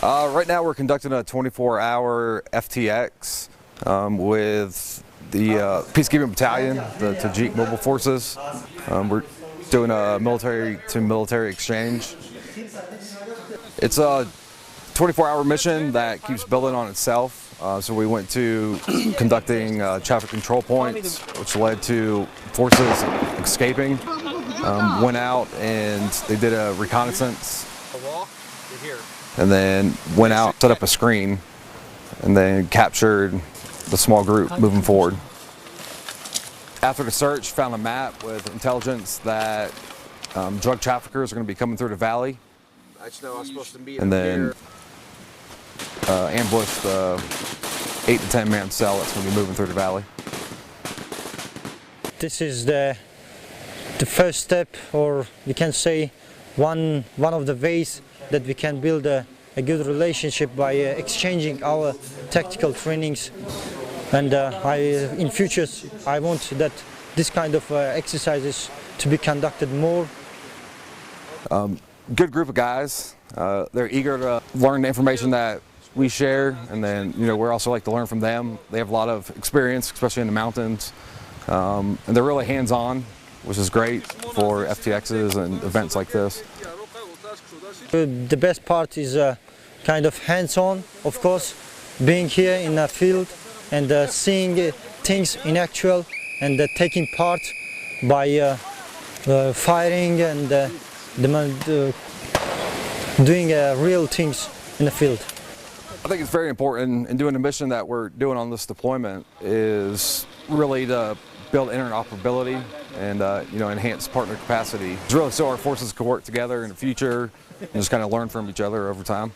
Right now we're conducting a 24-hour FTX with the Peacekeeping Battalion, the Tajik Mobile Forces. We're doing a military-to-military exchange. It's a 24-hour mission that keeps building on itself. So we went to conducting traffic control points, which led to forces escaping. Went out and they did a reconnaissance. And then went out, set up a screen, and then captured the small group moving forward. After the search, found a map with intelligence that drug traffickers are going to be coming through the valley. And then ambushed the 8 to 10 man cell that's going to be moving through the valley. This is the first step, or you can say one of the ways that we can build a good relationship by exchanging our tactical trainings. And in future I want that this kind of exercises to be conducted more. Good group of guys. They're eager to learn the information that we share, and then we're also like to learn from them. They have a lot of experience, especially in the mountains, and they're really hands-on, which is great for FTXs and events like this. The best part is kind of hands-on, of course, being here in the field and seeing things in actual and taking part by firing and doing real things in the field. I think it's very important in doing the mission that we're doing on this deployment is really to build interoperability and enhance partner capacity. It's really so our forces can work together in the future and just kind of learn from each other over time.